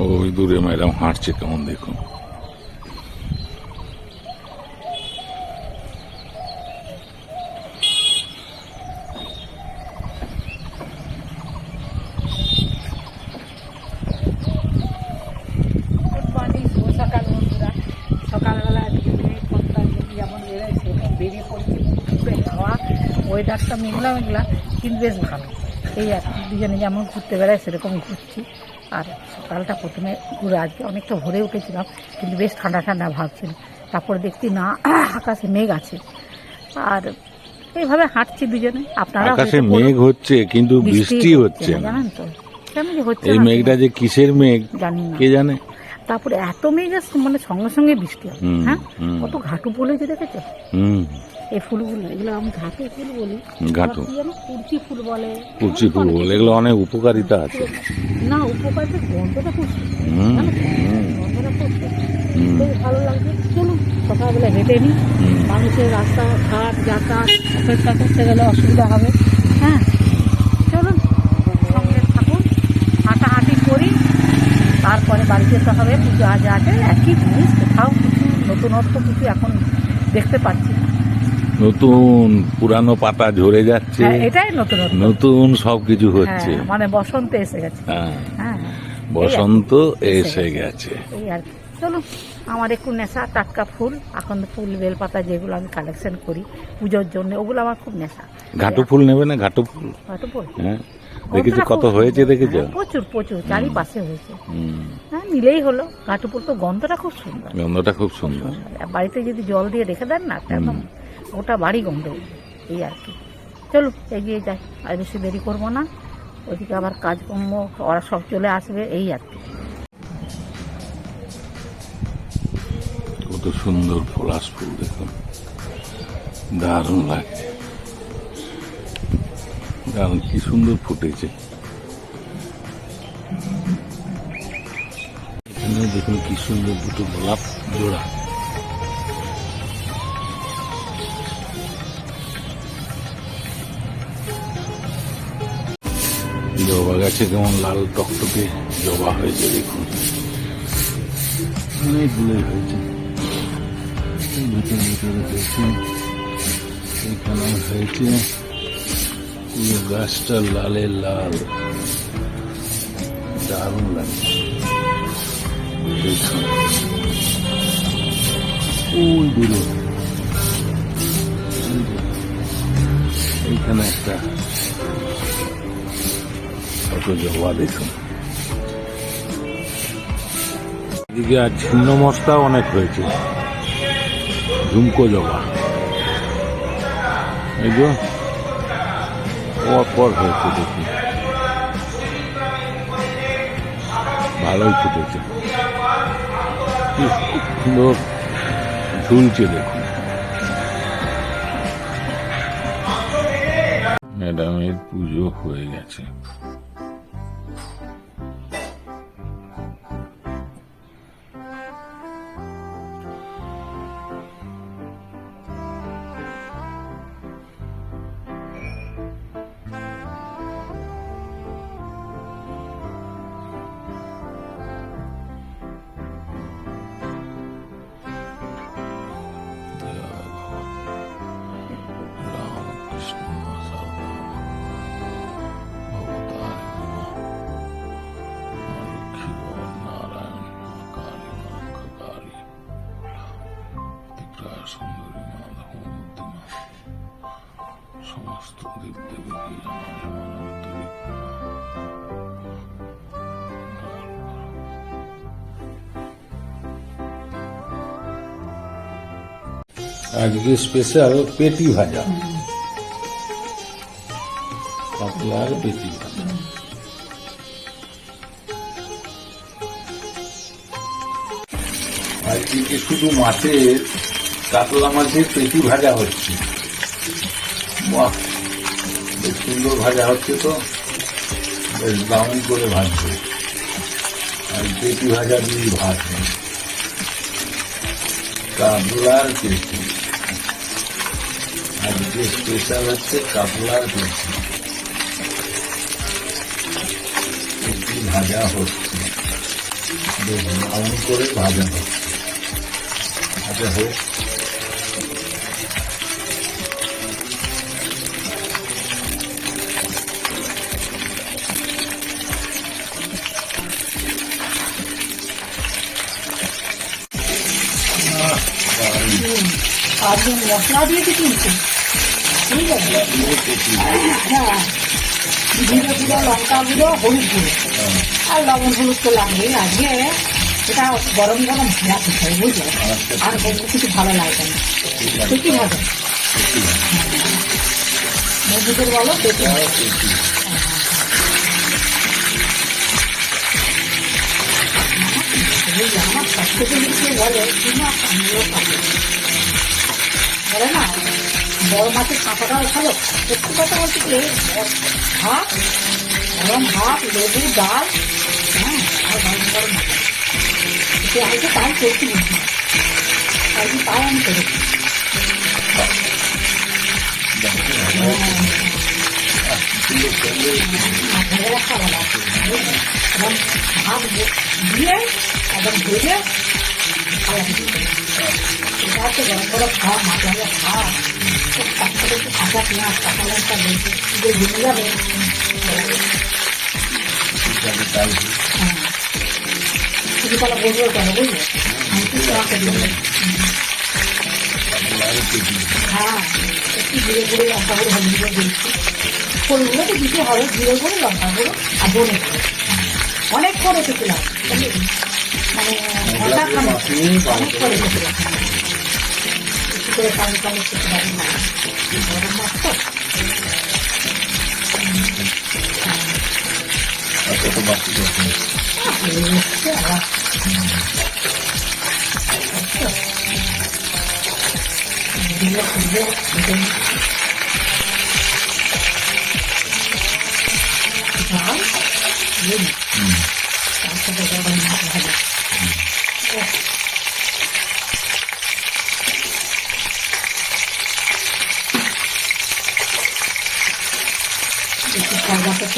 ওই দূরে ম্যাডাম হাঁটছে কেমন দেখুন। সকালবেলা যেমন বেরোয় বেরিয়ে পড়ছি, হাওয়া ওয়েদারটা মেঘলা মেঘলা কিন্তু বেশ ভালো। এই আর দুজনে যেমন ঘুরতে বেড়ায় সেরকম ঘুরছি। আর সকালটা প্রথমে ঘুরে আজকে অনেকটা ভোরে উঠেছিলাম, কিন্তু বেশ ঠান্ডা ঠান্ডা ভাব ছিল। তারপর দেখছি না, আকাশে মেঘ আছে। আর এইভাবে হাঁটছি দুজনে। আপনারা আকাশে মেঘ হচ্ছে কিন্তু বৃষ্টি হচ্ছে না, জানেন তো কেমন যে হচ্ছে। এই মেঘটা যে কিসের মেঘ জানি না, কে জানে। তারপরে এত মেঘ আসছে, মানে সঙ্গে সঙ্গে বৃষ্টি হবে। হ্যাঁ, কত ঘাটু ফুলেছে দেখেছো? এই ফুলগুলো, এগুলো আমি ঘাটু ফুল বলি। ঘাটু কুর্চি ফুল বলে, কুচি ফুল বলে, এগুলো অনেক উপকারিতা আছে। না উপকারিতা, গন্ধটা খুব গন্ধটা খুব বেশ ভালো লাগছে। চলুন সকালবেলা হেঁটে নিই, মানুষের রাস্তাঘাট যাতায়াত অপেক্ষা করতে গেলে অসুবিধা হবে। হ্যাঁ চলুন সঙ্গে থাকুন, হাঁটাহাঁটি করি, তারপরে বাড়ি যেতে হবে। পুজো আজ আছে, একই জিনিস, কোথাও কিছু নতুনত্ব কিছু এখন দেখতে পাচ্ছি না। নতুন পুরানো পাতা ঝরে যাচ্ছে, এটাই নতুন নতুন সবকিছু হচ্ছে। মানে বসন্ত এসে গেছে। হ্যাঁ, বসন্ত এসে গেছে। এই আর কি। চলুন, আমার একটু নেশা টাটকা ফুল, এখন ফুল বেলপাতা যেগুলো আমি কালেকশন করি পুজোর জন্য, ওগুলো আমার খুব নেশা। ঘাটু ফুল নেবে না? ঘাটু ফুল, ঘাটু ফুল, হ্যাঁ দেখেছো কত হয়েছে, দেখেছো? প্রচুর প্রচুর চারিপাশে হয়েছে। হ্যাঁ নিলেই হলো। ঘাটু ফুল তো গন্ধটা খুব সুন্দর, গন্ধটা খুব সুন্দর। বাড়িতে যদি জল দিয়ে রেখে দেন না, একদম ওটা বাড়ি গন্ধ। এই আর কি। চলুন এগিয়ে যাই, আর বেশি দেরি করবো না। ওইদিকে আবার কাজকর্ম, ওরা সব চলে আসবে। এই আর কি। কত সুন্দর পলাশ ফুল দেখুন, দারুণ লাগে, দারুণ কি সুন্দর ফুটেছে। এখানে দেখুন কি সুন্দর দুটো গোলাপ জোড়া। জবা গাছে কেমন লাল টকটকে জবা হয়েছে দেখুন, অনেকগুলোই হয়েছে। ভিতরে ভিতরে হয়েছে, এখানে হয়েছে, পুরো গাছটা লালে লাল, দারুণ লাগে। ওই দূরে এইখানে একটা কত জবা দেখুন। এদিকে আর ছিন্ন মস্তা অনেক হয়েছে, ঝুমকো জবা, এই যে পর হয়েছে দেখুন, ভালোই ফুটেছে, কি সুন্দর ঝুলছে দেখুন। ম্যাডামের পুজো হয়ে গেছে। সমস্ত দেবদেবীকে আজকে স্পেশাল পেটি ভাজা, কাতলার পেটি ভাজা। আজকে শুধু মাছের, কাতলা মাছের পেটি ভাজা হচ্ছে। বাহ, বেশ সুন্দর ভাজা হচ্ছে তো, বেশ ব্রাউন করে ভাজছে। আর পেটি ভাজা দিয়ে ভাত, কাতলার পেটি। আজকে স্পেশাল হচ্ছে কাতলার পেটি, পেটি ভাজা হচ্ছে। ব্রাউন করে ভাজা হোক। ভাজা হোক। আর যে মশলা দিয়েছি কিন্তু ঠিক আছে, হ্যাঁ, জিরে গুঁড়ো, লঙ্কা গুঁড়ো, হলুদ গুঁড়ো আর লবণ হলুদ তো লাগবেই। আজকে এটা গরম গরম ভাজা খেতে হয়, বুঝলে, আর অন্য কিছু ভালো লাগবে না। পেটি ভাজা মজুদের বলো, পেটি আমার সব থেকে বেশি বলে তুমি আমিও খাবো, বলে না বড় মাছের কাঁটাটাও ভালো। সত্যি কথা বলছি কি, ভাত, গরম ভাত, লেবু, ডাল, হ্যাঁ, আর গরম গরম ভাত, হয়তো তাই করছি বুঝি, তাই আমি করেছি। ভাত দিয়ে একদম ভেজে খাওয়া এটা হচ্ছে গরম গরম খাওয়া, মাছ ভাজা খাওয়া, তার সাথে একটু কাঁচা পেঁয়াজ, কাঁচা লঙ্কা বেশি ভেঙে যাবে। হ্যাঁ, শুধু তাহলে বসবে কেন, বুঝলে, আমি তো রাখতে দিব। হ্যাঁ, একটু জিরে গুঁড়ো, লঙ্কা গুঁড়ো, হলুদ গুঁড়ো দিয়েছি। ফুলগুলো তো দিতে হবে, জিরে গুঁড়ো, লঙ্কা গুঁড়ো আর ধনে গুঁড়ো। অনেক করে খেছিলাম, মানে অনেক করে খেছিলাম, একটু করে পানি পানি খেতে পারি না, গরম মাছ তো।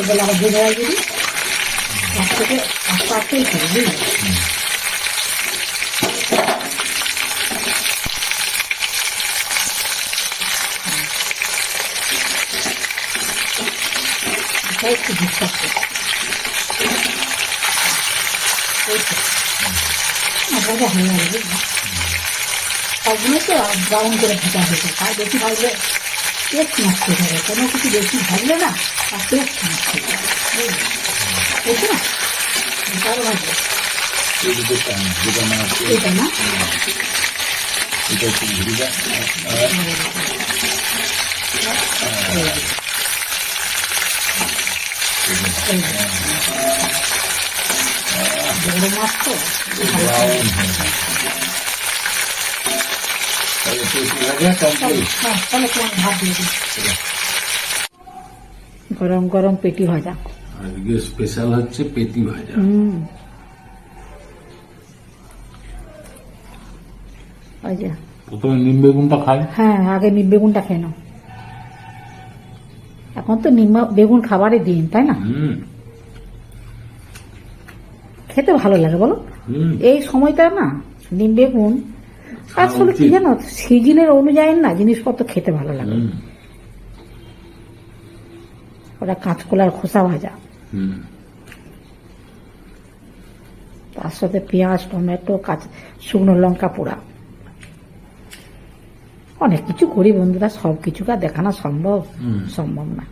বেলা আবার ভেজে হয় যদি তার থেকে আস্তে আস্তেই খাবে, বুঝলি। একটু বিশ্বাস করতে ভাজা হয়ে যাবে, বুঝলি। সবগুলো তো ব্রাউন করে ভাজা হয়েছে, আর বেশি ভাজলে টেস্ট নষ্ট হয়ে যাবে। কোনো কিছু বেশি ভাজলে না আর টেস্ট নষ্ট হয়ে যাবে, বুঝলি না। আরো ভাজবে এটা না, বড় মাছ তো গরম গরম পেটি ভাজা। আজকে স্পেশাল হচ্ছে পেটি ভাজা। প্রথমে নিম বেগুনটা খাই। হ্যাঁ, আগে নিম বেগুনটা খেয়ে নাও। এখন তো নিম বেগুন খাবারের দিন, তাই না? খেতে ভালো লাগে বলো, এই সময়টা না নিম বেগুন। আসলে কি জানো, সিজনের অনুযায়ী না জিনিসপত্র খেতে ভালো লাগে। ওটা কাঁচকলার খোসা ভাজা, তার সাথে পেঁয়াজ, টমেটো, শুকনো লঙ্কা পোড়া, অনেক কিছু করি বন্ধুরা। সব কিছু আর দেখানো সম্ভব না।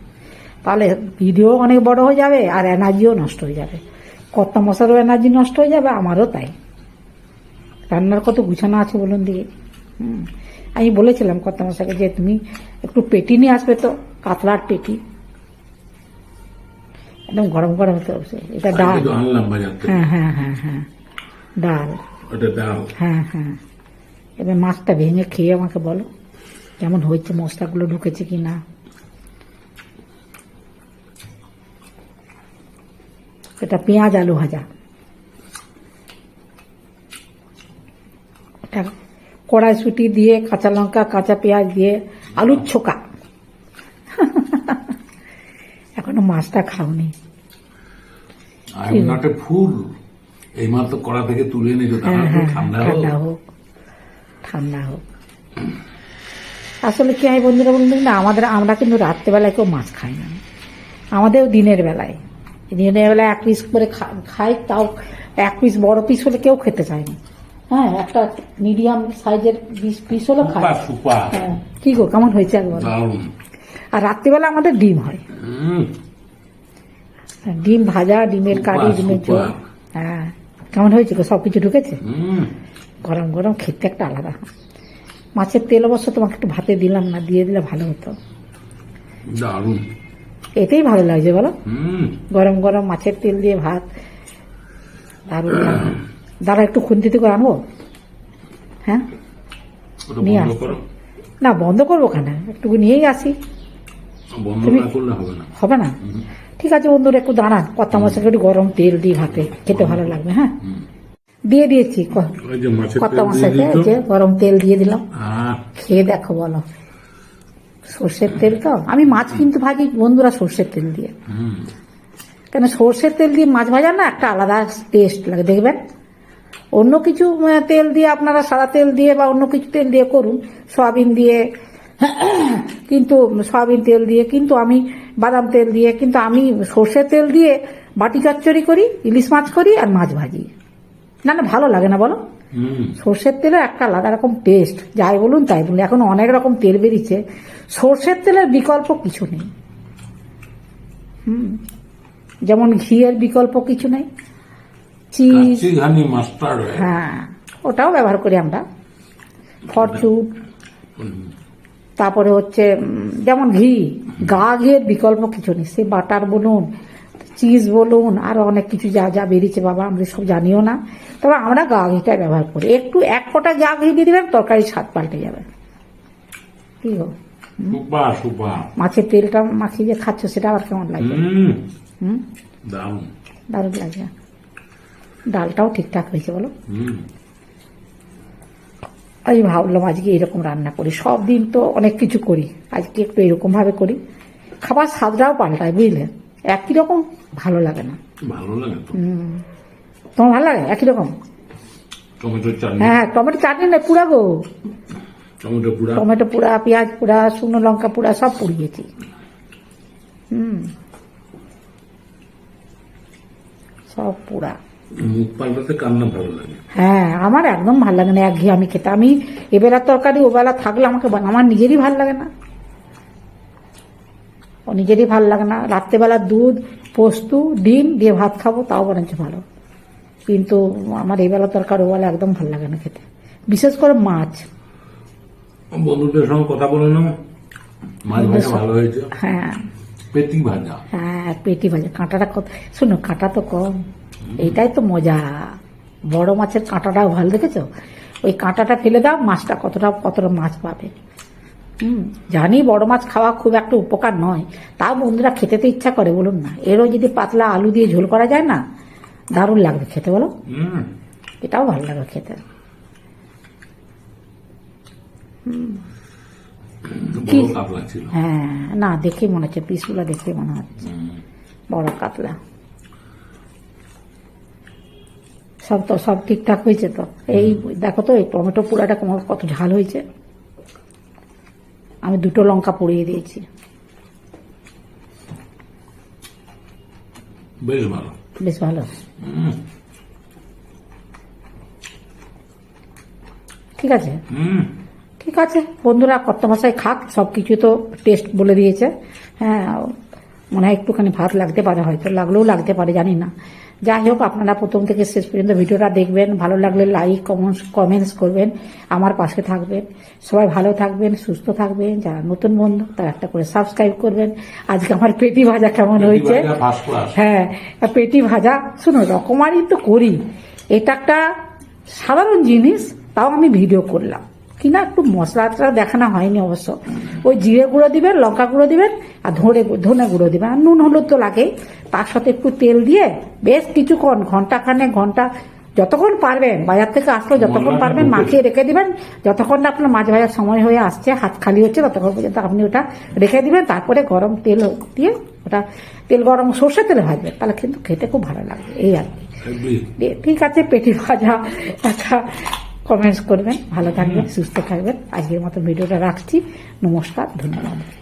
তাহলে ভিডিও অনেক বড় হয়ে যাবে আর এনার্জিও নষ্ট হয়ে যাবে। কত মশারও এনার্জি নষ্ট হয়ে যাবে, আমারও তাই। রান্নার কত গুছানো আছে বলুন দিকে। আমি বলেছিলাম কত মশাকে যে তুমি একটু পেটি নিয়ে আসবে, তো কাতলার পেটি একদম গরম গরম হতে হবে। এটা ডাল, হ্যাঁ হ্যাঁ হ্যাঁ হ্যাঁ, ডাল, হ্যাঁ হ্যাঁ। এবার মাছটা ভেঙে খেয়ে আমাকে বলো কেমন হয়েছে, মশলাগুলো ঢুকেছে কিনা। এটা পেঁয়াজ আলু ভাজা, এটা কড়াইশুঁটি দিয়ে, কাঁচা লঙ্কা, কাঁচা পেঁয়াজ দিয়ে আলুর ছোকা। এখনো মাছটা খাওনি। ফুল এই মাত্র কড়া থেকে তুলে নিল, হ্যাঁ হ্যাঁ ঠান্ডা ঠান্ডা হোক, ঠান্ডা হোক। আসলে কি হয় বন্ধুরা বলুন না, আমরা কিন্তু রাত্রেবেলায় কেউ মাছ খাই না, আমাদেরও দিনের বেলায় এক পিস করে খাই, তাও এক পিস বড় পিস হলে কেউ খেতে চায় না। হ্যাঁ, একটা মিডিয়াম সাইজের পিস হলো খাই। হ্যাঁ, কি গো কেমন হয়েছে একবার? আর রাত্রিবেলা আমাদের ডিম হয়, ডিম ভাজা, ডিমের কারি, ডিমের ঝোল। হ্যাঁ, কেমন হয়েছে গো? সবকিছু ঢুকেছে, গরম গরম খেতে একটা আলাদা। মাছের তেল অবশ্য তোমাকে একটু ভাতে দিলাম না, দিয়ে দিলে ভালো হতো। দারুণ, এতেই ভালো লাগছে বলো, গরম গরম মাছের তেল দিয়ে ভাত, দারুণ লাগে। দাঁড়া একটু খুন্তিতে করে আনবো। হ্যাঁ, নিয়ে আসবো না, বন্ধ করবো কেন, একটু নিয়েই আসি। হবে না? ঠিক আছে বন্ধুরা, একটু দাঁড়ান, কত মশলা একটু গরম তেল দিয়ে ভাতে খেতে ভালো লাগবে। হ্যাঁ, দিয়ে দিয়েছি কত মশলাতে গরম তেল দিয়ে দিলাম, খেয়ে দেখো বলো। সর্ষের তেল তো, আমি মাছ কিন্তু ভাজি বন্ধুরা সর্ষের তেল দিয়ে, কেন সর্ষের তেল দিয়ে মাছ ভাজা না একটা আলাদা টেস্ট লাগে, দেখবেন। অন্য কিছু তেল দিয়ে আপনারা সাদা তেল দিয়ে বা অন্য কিছু তেল দিয়ে করুন, সয়াবিন দিয়ে, কিন্তু সয়াবিন তেল দিয়ে, কিন্তু আমি বাদাম তেল দিয়ে, কিন্তু আমি সর্ষের তেল দিয়ে বাটি চচ্চড়ি করি, ইলিশ মাছ করি আর মাছ ভাজি। না না, ভালো লাগে না বলো? সর্ষের তেলের একটা আলাদা রকম টেস্ট, যাই বলুন তাই বলুন, এখন অনেক রকম তেল বেরিয়েছে, সর্ষের তেলের বিকল্প কিছু নেই। যেমন ঘিয়ের বিকল্প কিছু নেই, চিজ, হ্যাঁ ওটাও ব্যবহার করি আমরা, ফরচুন, তারপরে হচ্ছে যেমন গা ঘিয়ের বিকল্প কিছু নেই, সে বাটার বলুন, চিজ বলুন, আরো অনেক কিছু যা যা বেরিয়েছে বাবা, আমরা সব জানিও না, তবে আমরা গা ঘিটাই ব্যবহার করি। একটু এক ফোঁটা গা ঘি দিয়ে দিবেন, তরকারি স্বাদ পাল্টে যাবে। কি গো, মাছের তেলটা মাখিয়ে যে খাচ্ছ সেটা আবার কেমন লাগবে? দারুণ লাগে। ডালটাও ঠিকঠাক হয়েছে বলো? আমি ভাবলাম আজকে এরকম রান্না করি, সব দিন তো অনেক কিছু করি, আজকে একটু এরকম ভাবে করি, খাবার স্বাদটাও পাল্টায়, বুঝলে? একই রকম ভালো লাগে না। ভালো লাগে তো। তোমার ভালো লাগে একই রকম? হ্যাঁ, টমেটো চাটনি না পুরা গো, টমেটো পুরা, পেঁয়াজ পুরা, শুকনো লঙ্কা পুরা, সব পুড়িয়েছি। সব পুরা। মুখ পাল্টাতে কান্না ভালো লাগে। হ্যাঁ, আমার একদম ভালো লাগে না একঘেয়ে আমি খেতে। আমি এবেলার তরকারি ওবেলা থাকলে আমার নিজেরই ভালো লাগে না, নিজেরই ভালো লাগে না। রাত্রেবেলা দুধ, পোস্ত, ডিম দিয়ে ভাত খাবো, তাও বরঞ্চ ভালো, কিন্তু আমার এবেলা তরকারি ওবেলা একদম ভালো লাগে না খেতে, বিশেষ করে মাছ। বন্ধুদের সঙ্গে কথা বলে নাও, মাছ ভাজা ভালো হয়েছে। হ্যাঁ, পেটি ভাজা, হ্যাঁ পেটি ভাজা, কাঁটাটা কত, শোনো কাঁটা তো কম, এইটাই তো মজা। বড় মাছের কাঁটাটাও ভালো, দেখেছো? ওই কাঁটাটা ফেলে দাও, মাছটা কতটা মাছ পাবে। জানি বড় মাছ খাওয়া খুব একটা উপকার নয়, তাও বন্ধুরা খেতে তো ইচ্ছা করে, বলুন না। এরও যদি পাতলা আলু দিয়ে ঝোল করা যায় না, দারুণ লাগবে খেতে, বলো? এটাও ভালো লাগবে খেতে। হ্যাঁ, না দেখে মনে হচ্ছে, পিসগুলো দেখে মনে হচ্ছে বড় কাতলা। সব ঠিকঠাক হয়েছে তো? এই দেখো তো, এই টমেটো পোড়াটা কত ঝাল হয়েছে। আমি 2টো লঙ্কা পুড়িয়ে দিয়েছি। বেশ ভালো, বেশ ভালো। ঠিক আছে, ঠিক আছে বন্ধুরা, কত ভাষায় খাক, সবকিছু তো টেস্ট বলে দিয়েছে। হ্যাঁ, মনে হয় একটুখানি ভাত লাগতে পারে, হয়তো লাগলেও লাগতে পারে, জানি না। যাই হোক, আপনারা প্রথম থেকে শেষ পর্যন্ত ভিডিওটা দেখবেন, ভালো লাগলে লাইক কমেন্টস করবেন, আমার পাশে থাকবেন। সবাই ভালো থাকবেন, সুস্থ থাকবেন। যারা নতুন বন্ধু তারা একটা করে সাবস্ক্রাইব করবেন। আজকে আমার পেটি ভাজা কেমন হয়েছে? হ্যাঁ, পেটি ভাজা শুনো, রকমারি তো করি, এটা একটা সাধারণ জিনিস, তাও আমি ভিডিও করলাম কিনা, একটু মশলাটা দেখানো হয়নি অবশ্য। ওই জিরে গুঁড়ো দিবেন, লঙ্কা গুঁড়ো দিবেন, আর ধনে গুঁড়ো দিবেন, আর নুন হলুদ তো লাগে, তার সাথে একটু তেল দিয়ে বেশ কিছুক্ষণ, ঘন্টা যতক্ষণ পারবেন, বাজার থেকে আসলো যতক্ষণ পারবেন মাখিয়ে রেখে দিবেন। যতক্ষণ না আপনার মাছ ভাজার সময় হয়ে আসছে, হাত খালি হচ্ছে, ততক্ষণ পর্যন্ত আপনি ওটা রেখে দিবেন। তারপরে গরম তেল দিয়ে ওটা, তেল গরম সর্ষের তেলে ভাজবেন, তাহলে কিন্তু খেতে খুব ভালো লাগবে। এই আর কি। হেভি। ঠিক আছে, পেটি ভাজা একটা কমেন্টস করবেন। ভালো থাকবেন, সুস্থ থাকবেন। আজকের মতো ভিডিওটা রাখছি। নমস্কার, ধন্যবাদ।